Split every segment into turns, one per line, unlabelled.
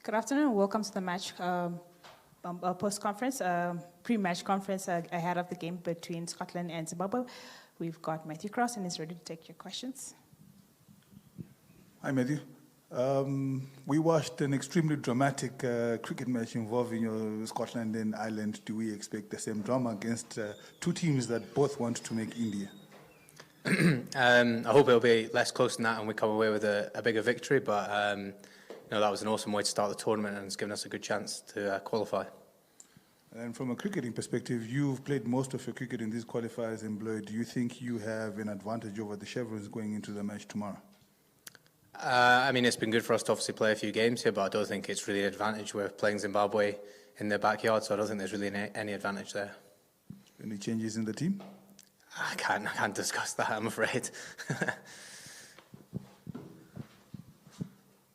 Good afternoon. Welcome to the match post-conference, pre-match conference ahead of the game between Scotland and Zimbabwe. We've got Matthew Cross and he's ready to take your questions.
Hi, Matthew. We watched an extremely dramatic cricket match involving Scotland and Ireland. Do we expect the same drama against two teams that both want to make India?
I hope it'll be less close than that and we come away with a bigger victory, but that was an awesome way to start the tournament and it's given us a good chance to qualify.
And from a cricketing perspective, you've played most of your cricket in these qualifiers in blue. Do you think you have an advantage over the Chevrons going into the match tomorrow?
It's been good for us to obviously play a few games here, but I don't think it's really an advantage. We're playing Zimbabwe in their backyard, so I don't think there's really any advantage there.
Any changes in the team?
I can't discuss that, I'm afraid.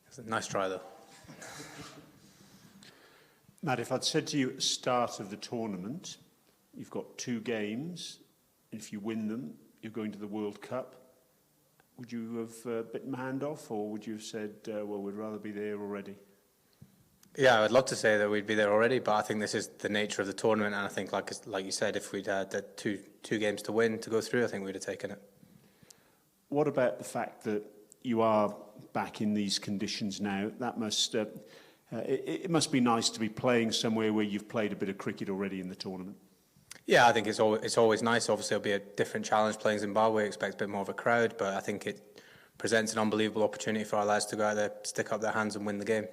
It's a nice try, though.
Matt, if I'd said to you at the start of the tournament, you've got 2 games, and if you win them, you're going to the World Cup, would you have bitten my hand off, or would you have said, well, we'd rather be there already?
Yeah, I'd love to say that we'd be there already, but I think this is the nature of the tournament, and I think, like you said, if we'd had the two games to win to go through, I think we'd have taken it.
What about the fact that you are back in these conditions now? That must it must be nice to be playing somewhere where you've played a bit of cricket already in the tournament.
Yeah, I think it's always nice. Obviously, it'll be a different challenge playing Zimbabwe. Expect a bit more of a crowd, but I think it presents an unbelievable opportunity for our lads to go out there, stick up their hands and win the game.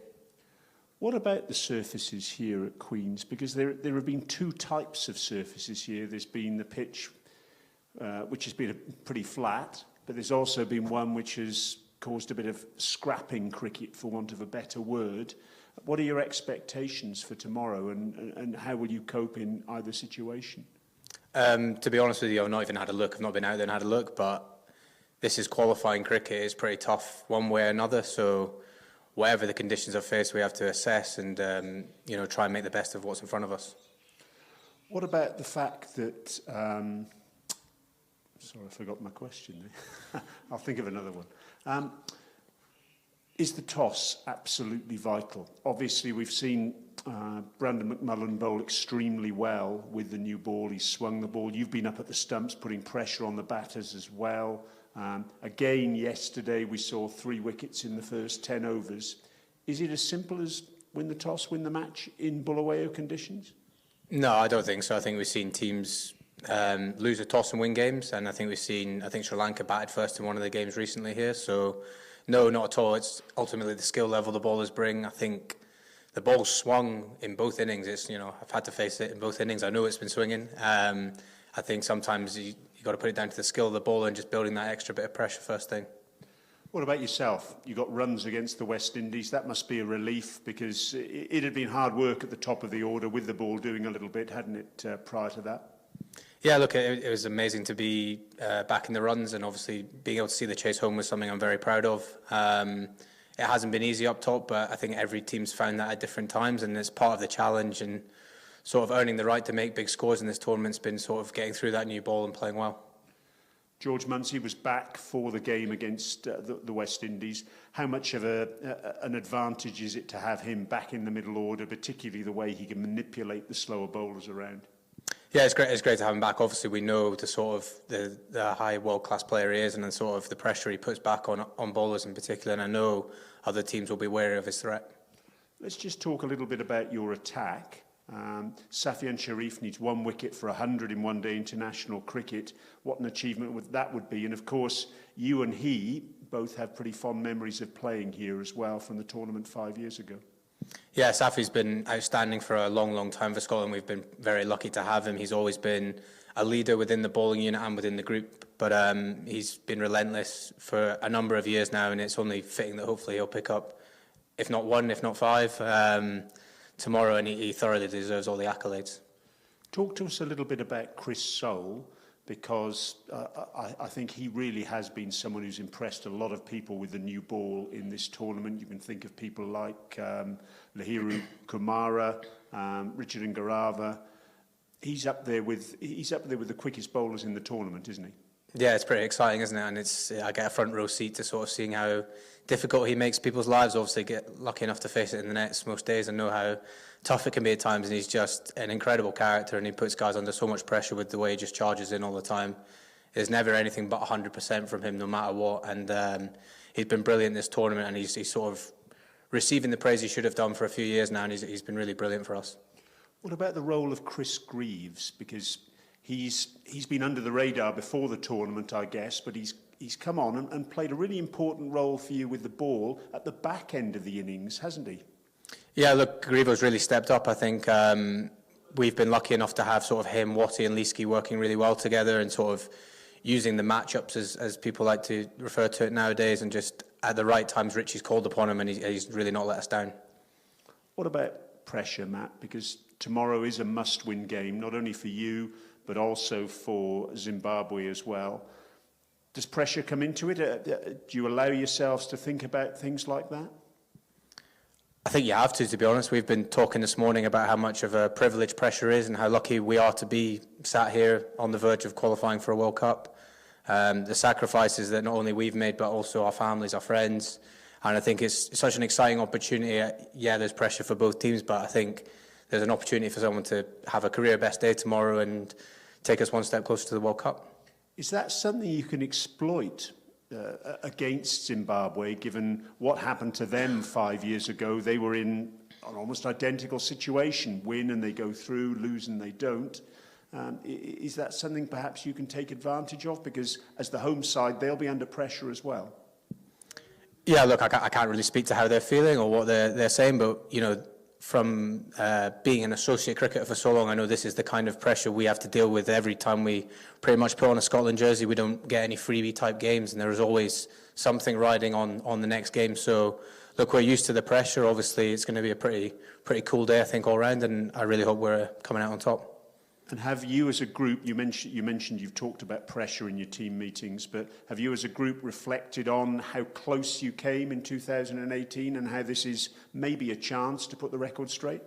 What about the surfaces here at Queen's? Because there have been 2 types of surfaces here. There's been the pitch, which has been pretty flat, but there's also been one which has caused a bit of scrapping cricket, for want of a better word. What are your expectations for tomorrow, and how will you cope in either situation?
To be honest with you, I've not even had a look. I've not been out there and had a look, but this is qualifying cricket. It's pretty tough one way or another, so whatever the conditions are faced, we have to assess and try and make the best of what's in front of us.
What about the fact that... sorry, I forgot my question there. I'll think of another one. Is the toss absolutely vital? Obviously, we've seen Brandon McMullen bowl extremely well with the new ball. He's swung the ball. You've been up at the stumps putting pressure on the batters as well. Again, yesterday, we saw 3 wickets in the first 10 overs. Is it as simple as win the toss, win the match in Bulawayo conditions?
No, I don't think so. I think we've seen teams lose a toss and win games, and I think Sri Lanka batted first in one of the games recently here, so no, not at all. It's ultimately the skill level the bowlers bring. I think the ball swung in both innings. I've had to face it in both innings. I know it's been swinging. I think sometimes you got to put it down to the skill of the bowler and just building that extra bit of pressure first thing.
What about yourself? You got runs against the West Indies. That must be a relief, because it had been hard work at the top of the order with the ball doing a little bit, hadn't it, prior to that?
Yeah, look, it was amazing to be back in the runs, and obviously being able to see the chase home was something I'm very proud of. It hasn't been easy up top, but I think every team's found that at different times, and it's part of the challenge, and sort of earning the right to make big scores in this tournament's been sort of getting through that new ball and playing well.
George Munsey was back for the game against the West Indies. How much of an advantage is it to have him back in the middle order, particularly the way he can manipulate the slower bowlers around?
Yeah, it's great. It's great to have him back. Obviously, we know the sort of the high world-class player he is, and then sort of the pressure he puts back on bowlers in particular. And I know other teams will be wary of his threat.
Let's just talk a little bit about your attack. Safian Sharif needs 1 wicket for 100 in one-day international cricket. What an achievement that would be! And of course, you and he both have pretty fond memories of playing here as well from the tournament 5 years ago.
Yeah, Safi's been outstanding for a long, long time for Scotland. We've been very lucky to have him. He's always been a leader within the bowling unit and within the group, but he's been relentless for a number of years now, and it's only fitting that hopefully he'll pick up, if not 1, if not 5, tomorrow, and he thoroughly deserves all the accolades.
Talk to us a little bit about Chris Soule, because I think he really has been someone who's impressed a lot of people with the new ball in this tournament. You can think of people like Lahiru Kumara, Richard Ngarava. He's up there with the quickest bowlers in the tournament, isn't he?
Yeah, it's pretty exciting, isn't it? And I get a front row seat to sort of seeing how difficult he makes people's lives. Obviously, get lucky enough to face it in the nets most days and know how tough it can be at times. And he's just an incredible character, and he puts guys under so much pressure with the way he just charges in all the time. There's never anything but 100% from him, no matter what. And he's been brilliant this tournament, and he's sort of receiving the praise he should have done for a few years now, and he's been really brilliant for us.
What about the role of Chris Greaves? Because he's been under the radar before the tournament, I guess, but he's come on and played a really important role for you with the ball at the back end of the innings, hasn't he?
Yeah, look, Greaves really stepped up. I think we've been lucky enough to have sort of him, Watty and Leesky working really well together and sort of using the matchups as people like to refer to it nowadays, and just at the right times Richie's called upon him and he's really not let us down.
What about pressure, Matt? Because tomorrow is a must-win game, not only for you, but also for Zimbabwe as well. Does pressure come into it? Do you allow yourselves to think about things like that?
I think you have to be honest. We've been talking this morning about how much of a privilege pressure is and how lucky we are to be sat here on the verge of qualifying for a World Cup. The sacrifices that not only we've made, but also our families, our friends. And I think it's such an exciting opportunity. Yeah, there's pressure for both teams, but I think there's an opportunity for someone to have a career best day tomorrow and take us one step closer to the World Cup.
Is that something you can exploit against Zimbabwe, given what happened to them 5 years ago? They were in an almost identical situation, win and they go through, lose and they don't. Is that something perhaps you can take advantage of? Because as the home side, they'll be under pressure as well.
Yeah, look, I can't really speak to how they're feeling or what they're saying, but, you know, from being an associate cricketer for so long, I know this is the kind of pressure we have to deal with every time we pretty much put on a Scotland jersey. We don't get any freebie type games, and there is always something riding on the next game. So, look, we're used to the pressure. Obviously, it's going to be a pretty cool day, I think, all round, and I really hope we're coming out on top.
And have you as a group, you mentioned you've talked about pressure in your team meetings, but have you as a group reflected on how close you came in 2018 and how this is maybe a chance to put the record straight?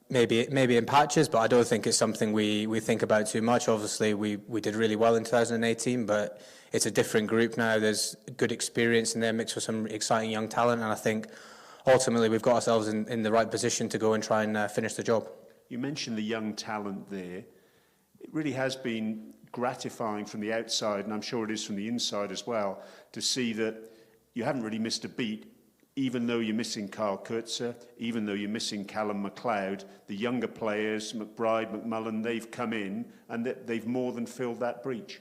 Maybe in patches, but I don't think it's something we think about too much. Obviously, we did really well in 2018, but it's a different group now. There's good experience in there mixed with some exciting young talent, and I think ultimately we've got ourselves in the right position to go and try and finish the job.
You mentioned the young talent there. It really has been gratifying from the outside, and I'm sure it is from the inside as well, to see that you haven't really missed a beat, even though you're missing Carl Kurtzer, even though you're missing Callum McLeod. The younger players, McBride, McMullen, they've come in, and they've more than filled that breach.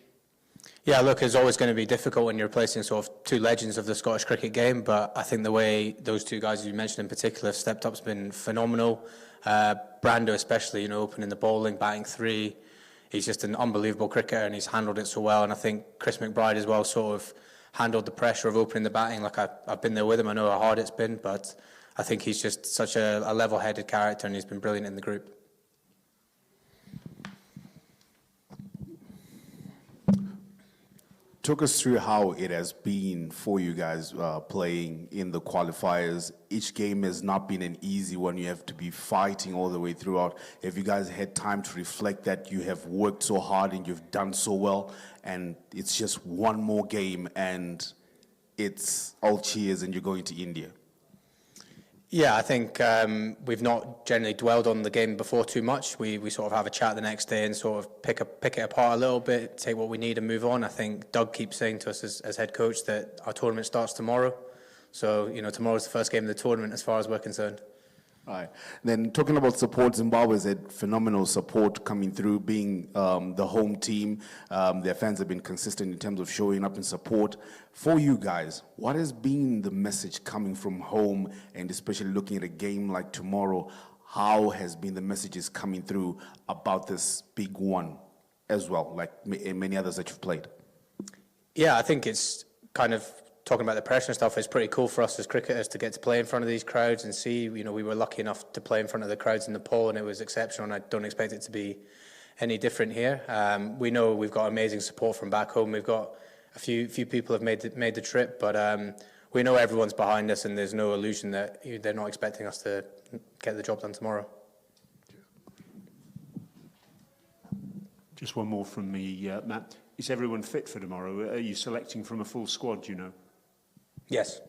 Yeah, look, it's always going to be difficult when you're replacing sort of two legends of the Scottish cricket game, but I think the way those two guys you mentioned in particular have stepped up has been phenomenal. Brando especially, you know, opening the bowling, batting three. He's just an unbelievable cricketer and he's handled it so well. And I think Chris McBride as well sort of handled the pressure of opening the batting. Like I've been there with him, I know how hard it's been, but I think he's just such a level-headed character and he's been brilliant in the group.
Talk us through how it has been for you guys playing in the qualifiers. Each game has not been an easy one. You have to be fighting all the way throughout. Have you guys had time to reflect that you have worked so hard and you've done so well, and it's just one more game and it's all cheers and you're going to India?
Yeah, I think we've not generally dwelled on the game before too much. We sort of have a chat the next day and sort of pick it apart a little bit, take what we need and move on. I think Doug keeps saying to us as head coach that our tournament starts tomorrow. So, you know, tomorrow's the first game of the tournament as far as we're concerned.
All right. Then talking about support, Zimbabwe's had phenomenal support coming through, being the home team. Their fans have been consistent in terms of showing up in support. For you guys, what has been the message coming from home, and especially looking at a game like tomorrow, how has been the messages coming through about this big one as well, like many others that you've played?
Yeah, I think it's kind of talking about the pressure and stuff. It's pretty cool for us as cricketers to get to play in front of these crowds and see, you know, we were lucky enough to play in front of the crowds in Nepal and it was exceptional, and I don't expect it to be any different here. We know we've got amazing support from back home. We've got a few people have made the trip, but we know everyone's behind us and there's no illusion that they're not expecting us to get the job done tomorrow.
Just one more from me, Matt. Is everyone fit for tomorrow? Are you selecting from a full squad, do you know?
Yes.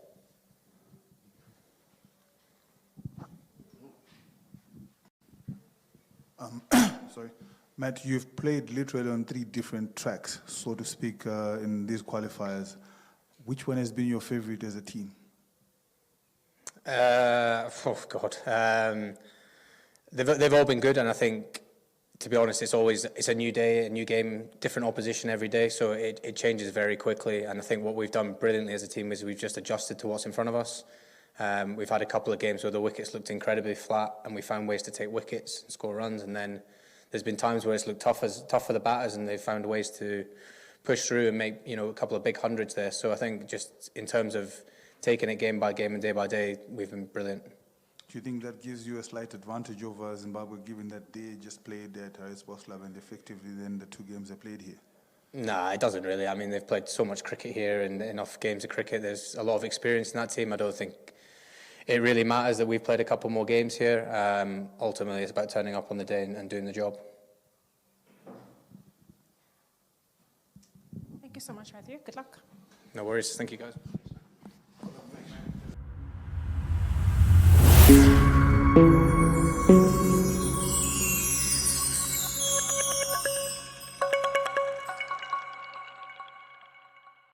Sorry. Matt, you've played literally on 3 different tracks, so to speak, in these qualifiers. Which one has been your favorite as a team?
Oh God, they've all been good, and I think, to be honest, it's a new day, a new game, different opposition every day, so it changes very quickly. And I think what we've done brilliantly as a team is we've just adjusted to what's in front of us. We've had a couple of games where the wickets looked incredibly flat, and we found ways to take wickets and score runs. And then there's been times where it's looked tough for the batters, and they've found ways to push through and make a couple of big hundreds there. So I think just in terms of taking it game by game and day by day, we've been brilliant.
Do you think that gives you a slight advantage over Zimbabwe, given that they just played at Harris Sports Club and effectively then the 2 games they played here?
Nah, it doesn't really. I mean, they've played so much cricket here and enough games of cricket. There's a lot of experience in that team. I don't think it really matters that we've played a couple more games here. Ultimately, it's about turning up on the day and doing the job.
Thank you so much, Matthew. Good luck.
No worries. Thank you, guys.